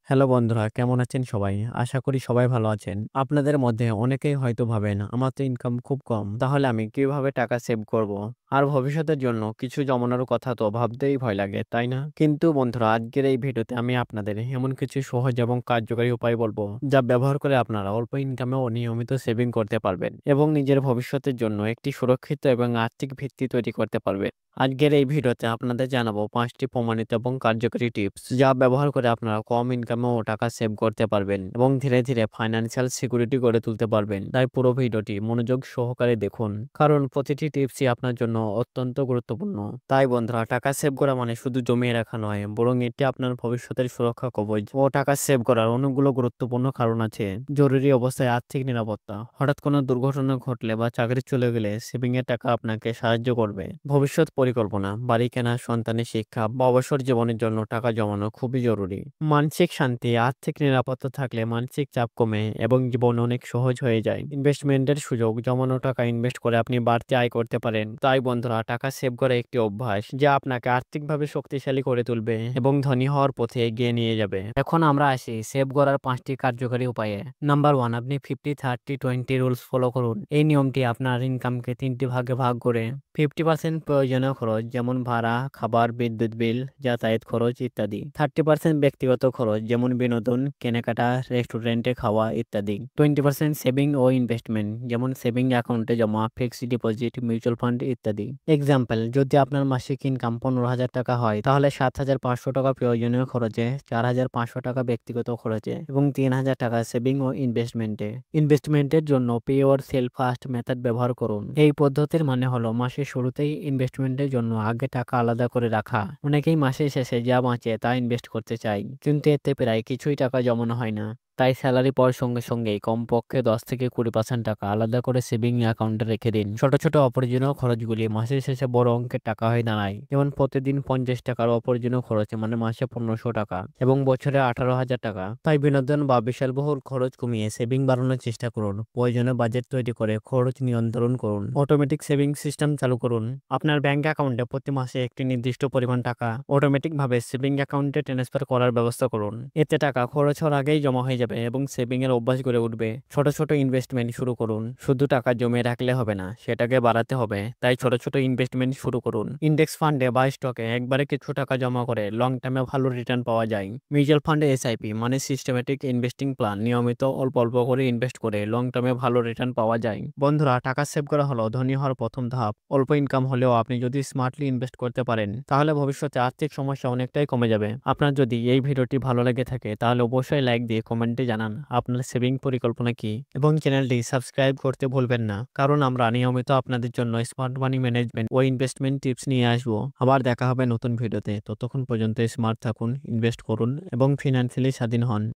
Hello বন্ধুরা, কেমন আছেন সবাই? আশা করি সবাই ভালো আছেন। আপনাদের মধ্যে অনেকেই হয়তো ভাবেন, আমার তো ইনকাম খুব কম। তাহলে আমি কিভাবে টাকা সেভ করব? আর ভবিষ্যতের জন্য কিছু জমানোর কথা তো ভাবতেই ভয় লাগে, তাই না? কিন্তু বন্ধুরা, আজকের এই ভিডিওতে আমি আপনাদের এমন কিছু সহজ এবং কার্যকরী উপায় বলবো, যা ব্যবহার করে আপনারা অল্প ইনকামেও নিয়মিত সেভিং করতে পারবেন এবং নিজের ভবিষ্যতের জন্য একটি সুরক্ষিত এবং আর্থিক ভিত্তি তৈরি করতে পারবেন। আজকের এই ভিডিওতে আপনাদের জানাবো 5টি প্রমাণিত এবং কার্যকরী টিপস, যা ব্যবহার করে আপনারা কম ইনকামেও টাকা সেভ করতে পারবেন এবং ধীরে ধীরে ফাইন্যান্সিয়াল সিকিউরিটি গড়ে তুলতে পারবেন। তাই পুরো ভিডিওটি মনোযোগ সহকারে দেখুন, কারণ প্রতিটি টিপসই আপনার জন্য অত্যন্ত গুরুত্বপূর্ণ। তাই বন্ধুরা, টাকা সেভ করা মানে শুধু জমিয়ে রাখা নয়, বরং এটি আপনার ভবিষ্যতের সুরক্ষা কবচ। ও টাকা সেভ করার অনেকগুলো গুরুত্বপূর্ণ কারণ আছে। জরুরি অবস্থায় আর্থিক নিরাপত্তা, হঠাৎ কোনো দুর্ঘটনা ঘটলে বা চাকরি চলে গেলে সেভিং এর টাকা আপনাকে সাহায্য করবে। ভবিষ্যৎ পরিকল্পনা, বাড়ি কেনা, সন্তানের শিক্ষা বা অবসর জীবনের জন্য টাকা জমানো খুবই জরুরি। মানসিক শান্তি, আর্থিক নিরাপত্তা থাকলে মানসিক চাপ কমে এবং জীবন অনেক সহজ হয়ে যায়। ইনভেস্টমেন্টের সুযোগ, জমানো টাকা ইনভেস্ট করে আপনি বাড়তি আয় করতে পারেন। তাই বন্ধুরা, টাকা সেভ করা একটি অভ্যাস, যা আপনাকে আর্থিকভাবে শক্তিশালী করে তুলবে এবং ধনী হওয়ার পথে এগিয়ে নিয়ে যাবে। এখন আমরা আসি সেভ করার 5টি কার্যকরী উপায়ে। নাম্বার 1, আপনি 50-30-20 রুলস ফলো করুন। এই নিয়মটি আপনার ইনকামকে 3টি ভাগে ভাগ করে 50% প্রয়োজনীয় খরচ, যেমন ভাড়া, খাবার, বিদ্যুৎ বিল, যাতায়াত খরচ ইত্যাদি। 30% ব্যক্তিগত খরচ, যেমন বিনোদন, কেনাকাটা, রেস্টুরেন্টে খাওয়া ইত্যাদি। 20% সেভিং ও ইনভেস্টমেন্ট, যেমন সেভিং অ্যাকাউন্টে জমা, ফিক্সড ডিপোজিট, মিউচুয়াল ফান্ড ইত্যাদি। এক্সাম্পল, যদি আপনার মাসিক ইনকাম 15,000 টাকা হয়, তাহলে 7,500 টাকা প্রয়োজনীয় খরচে, 4,500 টাকা ব্যক্তিগত খরচে এবং 3,000 টাকা সেভিং ও ইনভেস্টমেন্টে। ইনভেস্টমেন্টের জন্য পে ওর সেল ফার্স্ট মেথড ব্যবহার করুন। এই পদ্ধতির মানে হলো মাসের শুরুতেই ইনভেস্টমেন্টের জন্য আগে টাকা আলাদা করে রাখা। অনেকেই মাসের শেষে যা বাঁচে তা ইনভেস্ট করতে চায়, কিন্তু এতে প্রায় কিছুই টাকা জমানো হয় না। তাই স্যালারি পাওয়ার সঙ্গে সঙ্গেই কমপক্ষে 10-20% টাকা আলাদা করে সেভিং অ্যাকাউন্টে রেখে দিন। ছোট ছোট অপ্রয়োজনীয় খরচগুলি মাসের শেষে বড় অঙ্কের টাকা হয়ে দাঁড়ায়। যেমন প্রতিদিন 50 টাকার অপ্রয়োজনীয় খরচ মানে মাসে 1500 টাকা এবং বছরে 18,000 টাকা। তাই বিনোদন বা বিলাসবহুল খরচ কমিয়ে সেভিং বাড়ানোর চেষ্টা করুন। প্রয়োজনে বাজেট তৈরি করে খরচ নিয়ন্ত্রণ করুন। অটোমেটিক সেভিং সিস্টেম চালু করুন। আপনার ব্যাংক অ্যাকাউন্টে প্রতি মাসে একটি নির্দিষ্ট পরিমাণ টাকা অটোমেটিক ভাবে সেভিং অ্যাকাউন্টে ট্রান্সফার করার ব্যবস্থা করুন। এতে টাকা খরচ হওয়ার আগেই জমা হয়ে যাবে এবং সেভিং এর অভ্যাস গড়ে উঠবে। ছোট ছোট ইনভেস্টমেন্ট শুরু করুন। শুধু টাকা জমিয়ে রাখলে হবে না, সেটাকে বাড়াতে হবে। তাই ছোট ছোট ইনভেস্টমেন্ট শুরু করুন। ইন্ডেক্স ফান্ডে বা স্টকে একবারে কিছু টাকা জমা করে লং টার্মে ভালো রিটার্ন পাওয়া যায়। মিউচুয়াল ফান্ডে এসআইপি মানে সিস্টেমেটিক ইনভেস্টিং প্ল্যান, নিয়মিত অল্প অল্প করে ইনভেস্ট করে লং টার্মে ভালো রিটার্ন পাওয়া যায়। বন্ধুরা, টাকা সেভ করা হলো ধনী হওয়ার প্রথম ধাপ। অল্প ইনকাম হলেও আপনি যদি স্মার্টলি ইনভেস্ট করতে পারেন, তাহলে ভবিষ্যতে আর্থিক সমস্যা অনেকটাই কমে যাবে। আপনার যদি এই ভিডিওটি ভালো লেগে থাকে, তাহলে অবশ্যই লাইক দিয়ে কমেন্টে জানান আপনার সেভিং পরিকল্পনা কি এবং চ্যানেলটি সাবস্ক্রাইব করতে ভুলবেন না, কারণ আমরা নিয়মিত আপনাদের জন্য স্মার্ট মানি ম্যানেজমেন্ট ও ইনভেস্টমেন্ট টিপস নিয়ে আসবো। আবার দেখা হবে নতুন ভিডিওতে। ততক্ষণ পর্যন্ত স্মার্ট থাকুন, ইনভেস্ট করুন এবং ফিনান্সিয়ালি স্বাধীন হন।